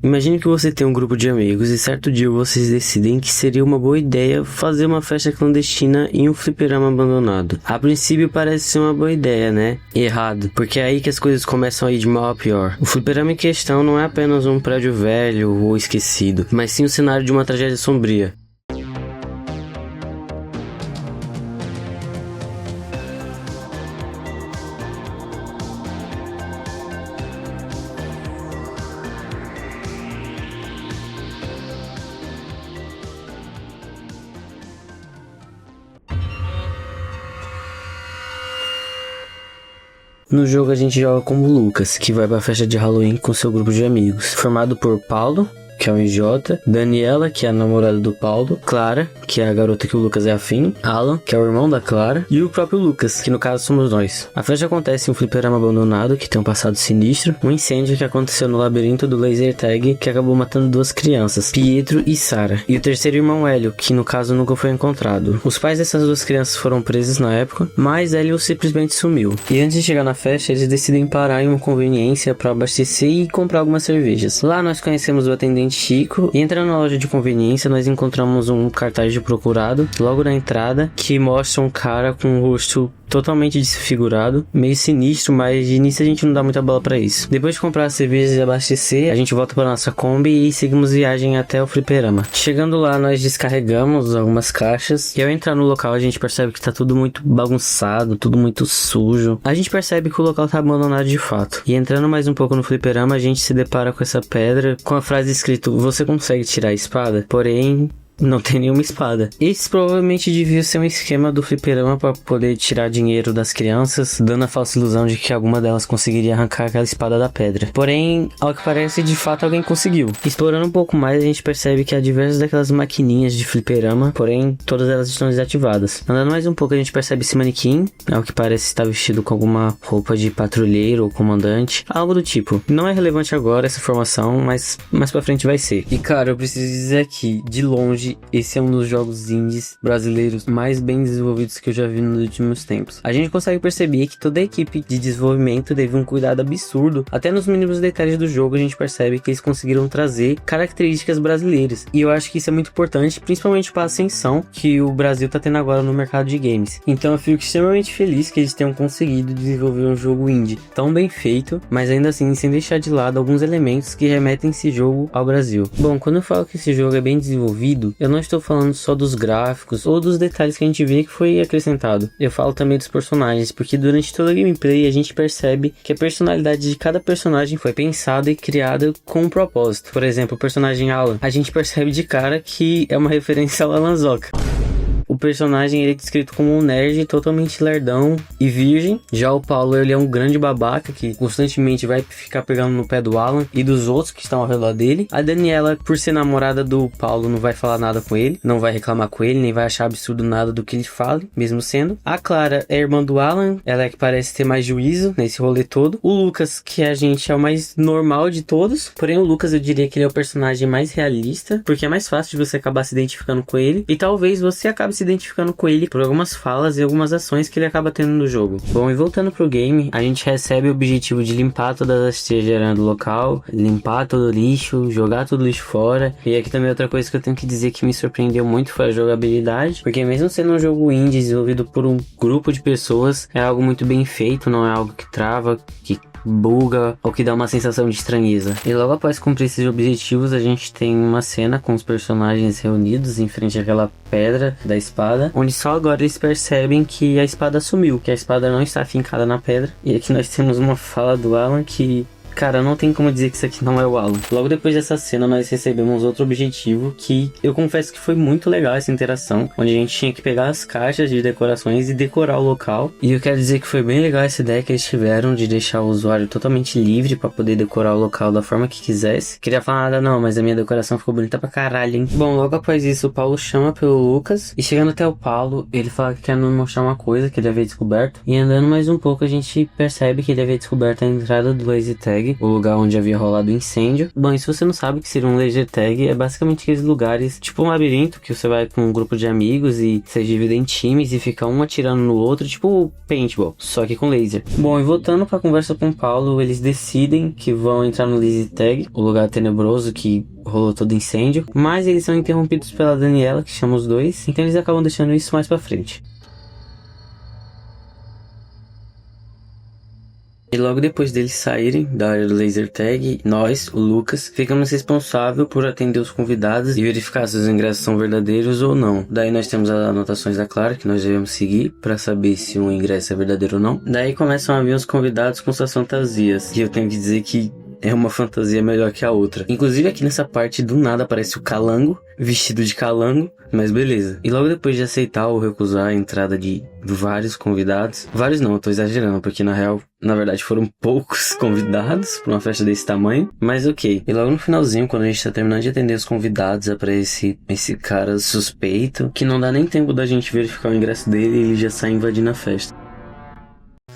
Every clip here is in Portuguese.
Imagine que você tem um grupo de amigos e certo dia vocês decidem que seria uma boa ideia fazer uma festa clandestina em um fliperama abandonado. A princípio parece ser uma boa ideia, né? Errado, porque é aí que as coisas começam a ir de mal a pior. O fliperama em questão não é apenas um prédio velho ou esquecido, mas sim o cenário de uma tragédia sombria. No jogo a gente joga como Lucas, que vai pra festa de Halloween com seu grupo de amigos, formado por Paulo, que é um idiota, Daniela, que é a namorada do Paulo, Clara, que é a garota que o Lucas é afim, Alan, que é o irmão da Clara, e o próprio Lucas, que no caso somos nós. A festa acontece em um fliperama abandonado, que tem um passado sinistro, um incêndio que aconteceu no labirinto do laser tag, que acabou matando duas crianças, Pietro e Sarah, e o terceiro irmão Hélio, que no caso nunca foi encontrado. Os pais dessas duas crianças foram presos na época, mas Hélio simplesmente sumiu. E antes de chegar na festa, eles decidem parar em uma conveniência para abastecer e comprar algumas cervejas. Lá nós conhecemos o atendente Chico, e entrando na loja de conveniência nós encontramos um cartaz de procurado logo na entrada que mostra um cara com o rosto totalmente desfigurado, meio sinistro, mas de início a gente não dá muita bola pra isso. Depois de comprar as cervejas e abastecer, a gente volta pra nossa Kombi e seguimos viagem até o fliperama. Chegando lá, nós descarregamos algumas caixas e ao entrar no local a gente percebe que tá tudo muito bagunçado, tudo muito sujo. A gente percebe que o local tá abandonado de fato. E entrando mais um pouco no fliperama, a gente se depara com essa pedra com a frase escrito: "Você consegue tirar a espada?" Porém, não tem nenhuma espada. Esse provavelmente devia ser um esquema do fliperama para poder tirar dinheiro das crianças, dando a falsa ilusão de que alguma delas conseguiria arrancar aquela espada da pedra. Porém, ao que parece, de fato alguém conseguiu. Explorando um pouco mais, a gente percebe que há diversas daquelas maquininhas de fliperama, porém todas elas estão desativadas. Andando mais um pouco, a gente percebe esse manequim, ao que parece estar vestido com alguma roupa de patrulheiro ou comandante, algo do tipo. Não é relevante agora essa informação, mas mais pra frente vai ser. E cara, eu preciso dizer aqui, de longe, esse é um dos jogos indies brasileiros mais bem desenvolvidos que eu já vi nos últimos tempos. A gente consegue perceber que toda a equipe de desenvolvimento teve um cuidado absurdo. Até nos mínimos detalhes do jogo a gente percebe que eles conseguiram trazer características brasileiras. E eu acho que isso é muito importante, principalmente para a ascensão que o Brasil tá tendo agora no mercado de games. Então eu fico extremamente feliz que eles tenham conseguido desenvolver um jogo indie tão bem feito, mas ainda assim sem deixar de lado alguns elementos que remetem esse jogo ao Brasil. Bom, quando eu falo que esse jogo é bem desenvolvido, eu não estou falando só dos gráficos ou dos detalhes que a gente vê que foi acrescentado. Eu falo também dos personagens, porque durante toda a gameplay a gente percebe que a personalidade de cada personagem foi pensada e criada com um propósito. Por exemplo, o personagem Alan, a gente percebe de cara que é uma referência ao Alan Zoka. O personagem ele é descrito como um nerd totalmente lerdão e virgem. Já o Paulo ele é um grande babaca que constantemente vai ficar pegando no pé do Alan e dos outros que estão ao redor dele. A Daniela, por ser namorada do Paulo, não vai falar nada com ele, não vai reclamar com ele, nem vai achar absurdo nada do que ele fale, mesmo sendo. A Clara é irmã do Alan, ela é que parece ter mais juízo nesse rolê todo. O Lucas, que a gente é o mais normal de todos, porém o Lucas eu diria que ele é o personagem mais realista, porque é mais fácil de você acabar se identificando com ele e talvez você acabe se identificando com ele por algumas falas e algumas ações que ele acaba tendo no jogo. Bom, e voltando pro game, a gente recebe o objetivo de limpar todas as teias do local, limpar todo o lixo, jogar todo o lixo fora. E aqui também outra coisa que eu tenho que dizer que me surpreendeu muito foi a jogabilidade, porque mesmo sendo um jogo indie desenvolvido por um grupo de pessoas, é algo muito bem feito, não é algo que trava, que buga ou que dá uma sensação de estranheza. E logo após cumprir esses objetivos, a gente tem uma cena com os personagens reunidos em frente àquela pedra da espada, onde só agora eles percebem que a espada sumiu, que a espada não está fincada na pedra. E aqui nós temos uma fala do Alan que... cara, não tem como dizer que isso aqui não é o Alan. Logo depois dessa cena, nós recebemos outro objetivo que eu confesso que foi muito legal essa interação, onde a gente tinha que pegar as caixas de decorações e decorar o local. E eu quero dizer que foi bem legal essa ideia que eles tiveram de deixar o usuário totalmente livre para poder decorar o local da forma que quisesse. Queria falar nada não, mas a minha decoração ficou bonita pra caralho, hein? Bom, logo após isso, o Paulo chama pelo Lucas e chegando até o Paulo, ele fala que quer nos mostrar uma coisa que ele havia descoberto. E andando mais um pouco, a gente percebe que ele havia descoberto a entrada do laser tag tag, o lugar onde havia rolado o incêndio. Bom, e se você não sabe o que seria um laser tag, é basicamente aqueles lugares, tipo um labirinto, que você vai com um grupo de amigos e vocês dividem em times e fica um atirando no outro, tipo paintball, só que com laser. Bom, e voltando pra conversa com o Paulo, eles decidem que vão entrar no laser tag, o lugar tenebroso que rolou todo incêndio, mas eles são interrompidos pela Daniela, que chama os dois, então eles acabam deixando isso mais pra frente. E logo depois deles saírem da área do laser tag, nós, o Lucas, ficamos responsáveis por atender os convidados e verificar se os ingressos são verdadeiros ou não. Daí nós temos as anotações da Clara que nós devemos seguir para saber se um ingresso é verdadeiro ou não. Daí começam a vir os convidados com suas fantasias, e eu tenho que dizer que é uma fantasia melhor que a outra. Inclusive aqui nessa parte do nada aparece o Calango, vestido de calango, mas beleza. E logo depois de aceitar ou recusar a entrada de vários convidados, vários não, eu tô exagerando, porque na verdade foram poucos convidados pra uma festa desse tamanho, mas ok. E logo no finalzinho, quando a gente tá terminando de atender os convidados, aparece esse cara suspeito, que não dá nem tempo da gente verificar o ingresso dele e ele já sai invadindo a festa.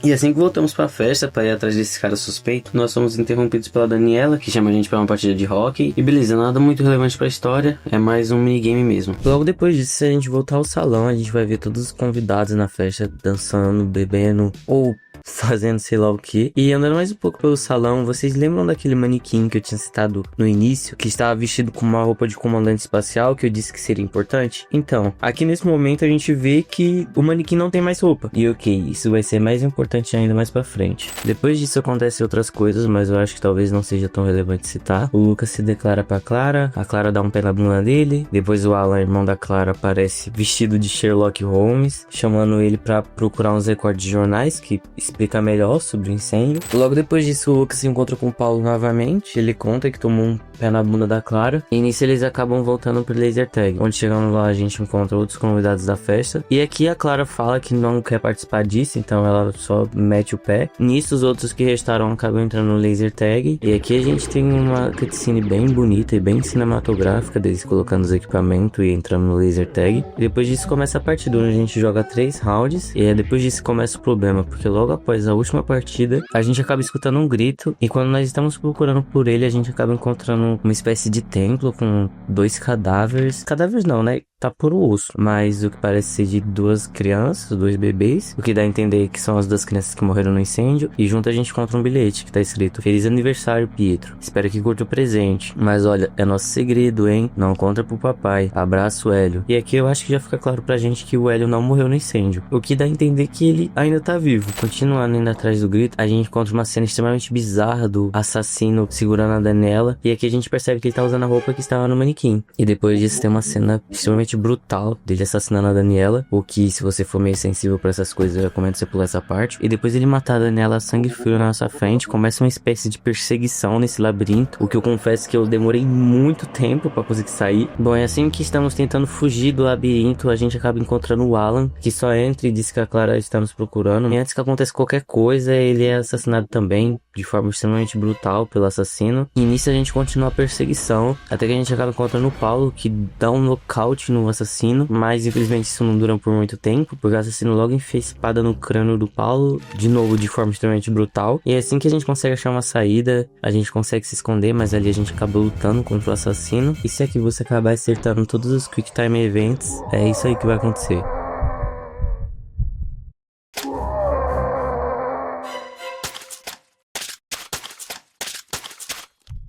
E assim que voltamos pra festa, pra ir atrás desse cara suspeito, nós somos interrompidos pela Daniela, que chama a gente pra uma partida de hockey. E beleza, nada muito relevante pra história, é mais um minigame mesmo. Logo depois disso, se a gente voltar ao salão, a gente vai ver todos os convidados na festa dançando, bebendo ou fazendo sei lá o que. E andando mais um pouco pelo salão, vocês lembram daquele manequim que eu tinha citado no início, que estava vestido com uma roupa de comandante espacial, que eu disse que seria importante? Então, aqui nesse momento a gente vê que o manequim não tem mais roupa. E ok, isso vai ser mais importante ainda mais pra frente. Depois disso acontecem outras coisas, mas eu acho que talvez não seja tão relevante citar. O Lucas se declara pra Clara, a Clara dá um pé na bunda dele, depois o Alan, irmão da Clara, aparece vestido de Sherlock Holmes, chamando ele pra procurar uns recortes de jornais que explica melhor sobre o incêndio. Logo depois disso, o Lucas se encontra com o Paulo novamente. Ele conta que tomou um pé na bunda da Clara. E nisso eles acabam voltando pro laser tag. Onde chegando lá, a gente encontra outros convidados da festa. E aqui a Clara fala que não quer participar disso, então ela só mete o pé. Nisso, os outros que restaram acabam entrando no laser tag. E aqui a gente tem uma cutscene bem bonita e bem cinematográfica deles colocando os equipamentos e entrando no laser tag. E depois disso começa a partida, onde a gente joga 3 rounds. E depois disso começa o problema, porque logo após a última partida, a gente acaba escutando um grito, e quando nós estamos procurando por ele, a gente acaba encontrando uma espécie de templo com 2 cadáveres não, né? Tá por osso, mas o que parece ser de 2 crianças, 2 bebês, o que dá a entender que são as 2 crianças que morreram no incêndio. E junto a gente encontra um bilhete que tá escrito: Feliz aniversário, Pietro, espero que curta o presente, mas olha, é nosso segredo, hein, não conta pro papai, abraço, Hélio. E aqui eu acho que já fica claro pra gente que o Hélio não morreu no incêndio, o que dá a entender que ele ainda tá vivo. Continuando indo atrás do grito, a gente encontra uma cena extremamente bizarra do assassino segurando a Daniela, e aqui a gente percebe que ele tá usando a roupa que estava no manequim. E depois disso tem uma cena extremamente brutal dele assassinando a Daniela, o que, se você for meio sensível pra essas coisas, eu recomendo você pular essa parte. E depois ele matar a Daniela a sangue frio na nossa frente, começa uma espécie de perseguição nesse labirinto, o que eu confesso que eu demorei muito tempo pra conseguir sair. Bom, é assim que estamos tentando fugir do labirinto, a gente acaba encontrando o Alan, que só entra e diz que a Clara está nos procurando, e antes que aconteça qualquer coisa, ele é assassinado também, de forma extremamente brutal pelo assassino. E nisso a gente continua a perseguição, até que a gente acaba encontrando o Paulo, que dá um nocaute no assassino, mas infelizmente isso não dura por muito tempo, porque o assassino logo enfia espada no crânio do Paulo, de novo de forma extremamente brutal. E é assim que a gente consegue achar uma saída, a gente consegue se esconder, mas ali a gente acaba lutando contra o assassino. E se aqui você acabar acertando todos os Quick Time Events, é isso aí que vai acontecer.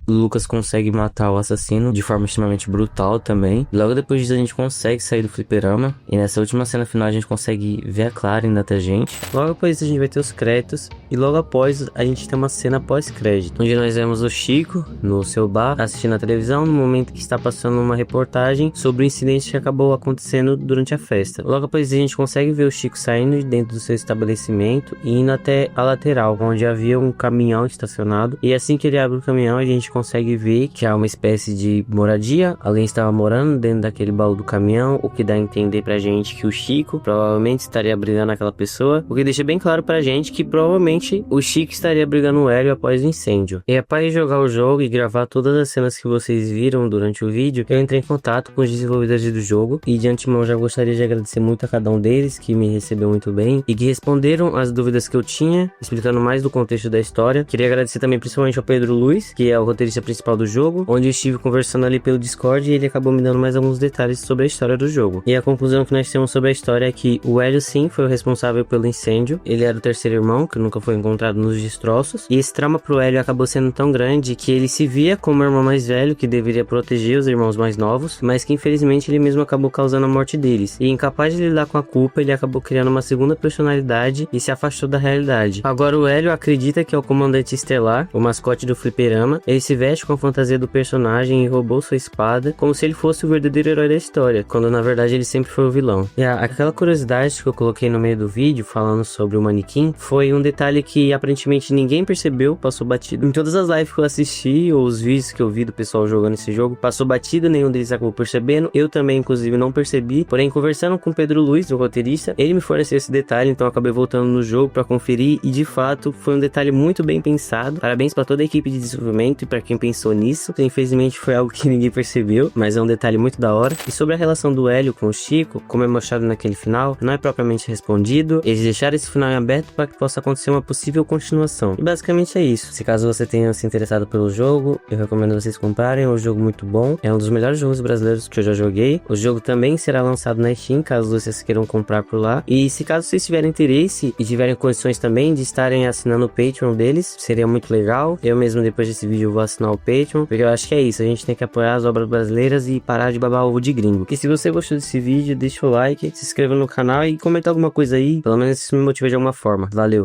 O Lucas consegue matar o assassino de forma extremamente brutal também. Logo depois disso a gente consegue sair do fliperama. E nessa última cena final a gente consegue ver a Clara indo até a gente. Logo após isso a gente vai ter os créditos. E logo após a gente tem uma cena pós-crédito, onde nós vemos o Chico no seu bar assistindo a televisão, no momento que está passando uma reportagem sobre o incidente que acabou acontecendo durante a festa. Logo após isso a gente consegue ver o Chico saindo de dentro do seu estabelecimento e indo até a lateral, onde havia um caminhão estacionado. E assim que ele abre o caminhão a gente consegue ver que há uma espécie de moradia. Alguém estava morando dentro daquele baú do caminhão, o que dá a entender pra gente que o Chico provavelmente estaria brigando aquela pessoa, o que deixa bem claro pra gente que provavelmente o Chico estaria brigando o Hélio após o incêndio. E após jogar o jogo e gravar todas as cenas que vocês viram durante o vídeo, eu entrei em contato com os desenvolvedores do jogo e de antemão já gostaria de agradecer muito a cada um deles que me recebeu muito bem e que responderam as dúvidas que eu tinha, explicando mais do contexto da história. Queria agradecer também principalmente ao Pedro Luiz, que é o roteirista principal do jogo, onde eu estive conversando ali pelo Discord e ele acabou me dando mais alguns detalhes sobre a história do jogo. E a conclusão que nós temos sobre a história é que o Hélio sim foi o responsável pelo incêndio, ele era o terceiro irmão, que nunca foi encontrado nos destroços, e esse trauma pro Hélio acabou sendo tão grande que ele se via como o irmão mais velho, que deveria proteger os irmãos mais novos, mas que infelizmente ele mesmo acabou causando a morte deles. E incapaz de lidar com a culpa, ele acabou criando uma segunda personalidade e se afastou da realidade. Agora o Hélio acredita que é o comandante estelar, o mascote do fliperama. Ele se veste com a fantasia do personagem e roubou sua espada, como se ele fosse o verdadeiro herói da história, quando na verdade ele sempre foi o vilão. E aquela curiosidade que eu coloquei no meio do vídeo, falando sobre o manequim, foi um detalhe que aparentemente ninguém percebeu, passou batido. Em todas as lives que eu assisti, ou os vídeos que eu vi do pessoal jogando esse jogo, passou batido, nenhum deles acabou percebendo. Eu também, inclusive, não percebi. Porém, conversando com o Pedro Luiz, o roteirista, ele me forneceu esse detalhe, então eu acabei voltando no jogo pra conferir e de fato foi um detalhe muito bem pensado. Parabéns pra toda a equipe de desenvolvimento e pra quem pensou nisso. Infelizmente foi algo que ninguém percebeu, mas é um detalhe muito da hora. E sobre a relação do Hélio com o Chico, como é mostrado naquele final, não é propriamente respondido. Eles deixaram esse final em aberto para que possa acontecer uma possível continuação. E basicamente é isso. Se caso você tenha se interessado pelo jogo, eu recomendo vocês comprarem. É um jogo muito bom, é um dos melhores jogos brasileiros que eu já joguei. O jogo também será lançado na Steam, caso vocês queiram comprar por lá. E se caso vocês tiverem interesse e tiverem condições também de estarem assinando o Patreon deles, seria muito legal. Eu mesmo depois desse vídeo vou assinar o Patreon, porque eu acho que é isso, a gente tem que apoiar as obras brasileiras e parar de babar ovo de gringo. E se você gostou desse vídeo, deixa o like, se inscreva no canal e comenta alguma coisa aí, pelo menos isso me motiva de alguma forma. Valeu!